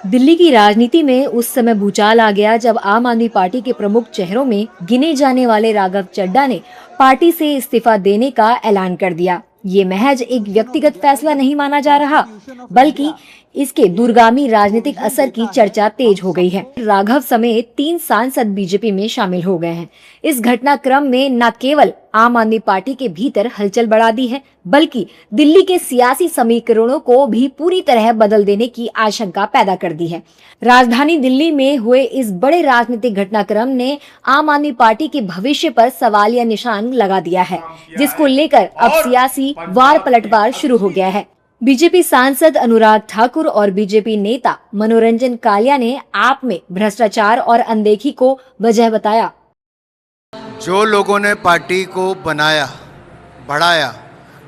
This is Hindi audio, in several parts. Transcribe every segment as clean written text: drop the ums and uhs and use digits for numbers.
दिल्ली की राजनीति में उस समय भूचाल आ गया जब आम आदमी पार्टी के प्रमुख चेहरों में गिने जाने वाले राघव चड्ढा ने पार्टी से इस्तीफा देने का ऐलान कर दिया। ये महज एक व्यक्तिगत फैसला नहीं माना जा रहा, बल्कि इसके दूरगामी राजनीतिक असर की चर्चा तेज हो गई है। राघव समेत 3 सांसद बीजेपी में शामिल हो गए हैं। इस घटनाक्रम में न केवल आम आदमी पार्टी के भीतर हलचल बढ़ा दी है, बल्कि दिल्ली के सियासी समीकरणों को भी पूरी तरह बदल देने की आशंका पैदा कर दी है। राजधानी दिल्ली में हुए इस बड़े राजनीतिक घटनाक्रम ने आम आदमी पार्टी के भविष्य पर सवालिया निशान लगा दिया है, जिसको लेकर अब सियासी वार पलटवार शुरू हो गया है। बीजेपी सांसद अनुराग ठाकुर और बीजेपी नेता मनोरंजन कालिया ने आप में भ्रष्टाचार और अनदेखी को वजह बताया। जो लोगों ने पार्टी को बनाया बढ़ाया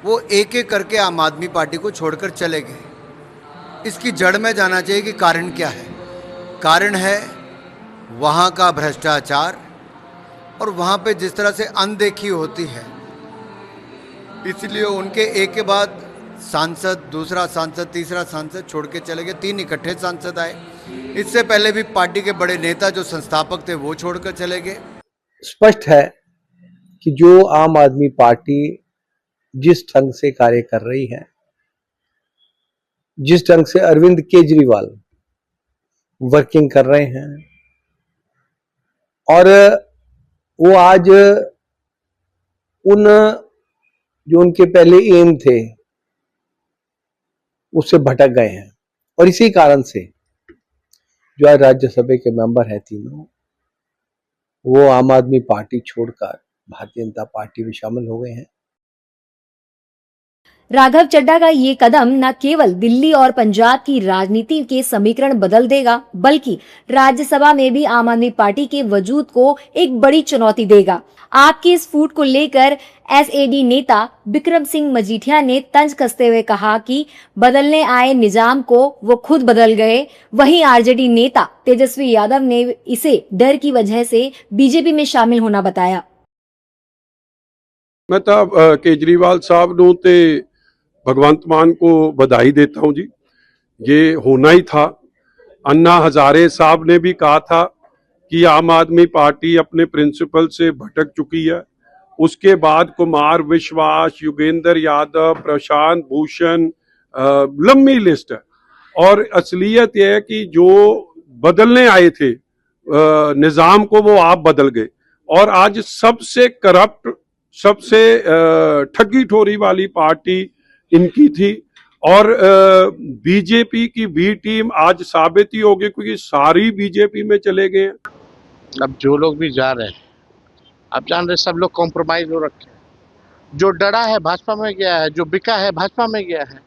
वो एक एक करके आम आदमी पार्टी को छोड़कर चले गए। इसकी जड़ में जाना चाहिए कि कारण क्या है। कारण है वहाँ का भ्रष्टाचार और वहाँ पे जिस तरह से अनदेखी होती है, इसलिए उनके एक के बाद सांसद, दूसरा सांसद, तीसरा सांसद छोड़ के चले गए। 3 इकट्ठे सांसद आए। इससे पहले भी पार्टी के बड़े नेता जो संस्थापक थे वो छोड़कर चले गए। स्पष्ट है कि जो आम आदमी पार्टी जिस ढंग से कार्य कर रही है, जिस ढंग से अरविंद केजरीवाल वर्किंग कर रहे हैं, और वो आज उन जो उनके पहले एम थे उससे भटक गए हैं। और इसी कारण से जो आज राज्यसभा के मेंबर हैं तीनों, वो आम आदमी पार्टी छोड़कर भारतीय जनता पार्टी में शामिल हो गए हैं। राघव चड्ढा का ये कदम न केवल दिल्ली और पंजाब की राजनीति के समीकरण बदल देगा, बल्कि राज्यसभा में भी आम आदमी पार्टी के वजूद को एक बड़ी चुनौती देगा। आपके इस फूट को लेकर एसएडी नेता बिक्रम सिंह मजीठिया ने तंज कसते हुए कहा कि बदलने आए निजाम को वो खुद बदल गए। वहीं आरजेडी नेता तेजस्वी यादव ने इसे डर की वजह से बीजेपी में शामिल होना बताया। मैं तो केजरीवाल साहब नूं ते भगवंत मान को बधाई देता हूं जी। ये होना ही था। अन्ना हजारे साहब ने भी कहा था कि आम आदमी पार्टी अपने प्रिंसिपल से भटक चुकी है। उसके बाद कुमार विश्वास, योगेंद्र यादव, प्रशांत भूषण, लंबी लिस्ट है। और असलियत यह है कि जो बदलने आए थे निजाम को, वो आप बदल गए। और आज सबसे करप्ट, सबसे ठगी ठोरी वाली पार्टी इनकी थी। और बीजेपी की बी टीम आज साबित ही होगी, क्योंकि सारी बीजेपी में चले गए हैं। अब जो लोग भी जा रहे हैं, आप जान रहे, सब लोग कॉम्प्रोमाइज हो रखे हैं। जो डरा है भाजपा में गया है, जो बिका है भाजपा में गया है,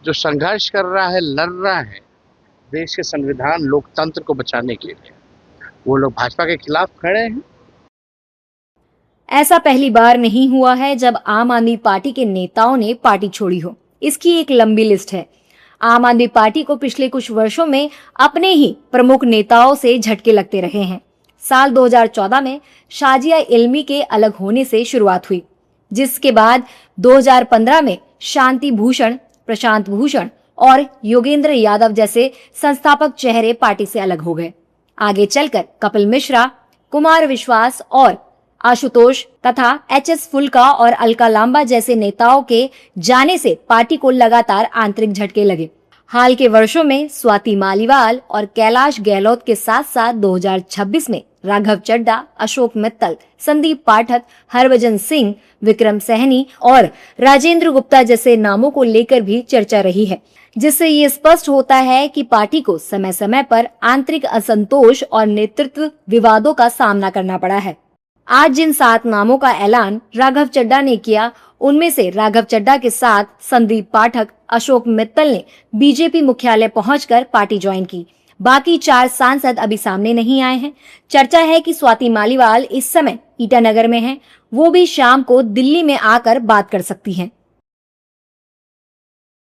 जो संघर्ष कर रहा है, लड़ रहा है देश के संविधान लोकतंत्र को बचाने के लिए, वो लोग भाजपा के खिलाफ खड़े हैं। ऐसा पहली बार नहीं हुआ है जब आम आदमी पार्टी के नेताओं ने पार्टी छोड़ी हो। इसकी एक लंबी लिस्ट है। आम आदमी पार्टी को पिछले कुछ वर्षों में अपने ही प्रमुख नेताओं से झटके लगते रहे हैं। साल 2014 में शाजिया इल्मी के अलग होने से शुरुआत हुई, जिसके बाद 2015 में शांति भूषण, प्रशांत भूषण और योगेंद्र यादव जैसे संस्थापक चेहरे पार्टी से अलग हो गए। आगे चलकर कपिल मिश्रा, कुमार विश्वास और आशुतोष तथा एचएस फुल्का और अलका लांबा जैसे नेताओं के जाने से पार्टी को लगातार आंतरिक झटके लगे। हाल के वर्षों में स्वाति मालीवाल और कैलाश गहलोत के साथ साथ 2026 में राघव चड्ढा, अशोक मित्तल, संदीप पाठक, हरभजन सिंह, विक्रम सैनी और राजेंद्र गुप्ता जैसे नामों को लेकर भी चर्चा रही है, जिससे ये स्पष्ट होता है कि पार्टी को समय समय पर आंतरिक असंतोष और नेतृत्व विवादों का सामना करना पड़ा है। आज जिन 7 नामों का ऐलान राघव चड्ढा ने किया, उनमें से राघव चड्ढा के साथ संदीप पाठक, अशोक मित्तल ने बीजेपी मुख्यालय पहुंचकर पार्टी ज्वाइन की। बाकी 4 सांसद अभी सामने नहीं आए हैं। चर्चा है कि स्वाति मालीवाल इस समय ईटानगर में हैं। वो भी शाम को दिल्ली में आकर बात कर सकती हैं।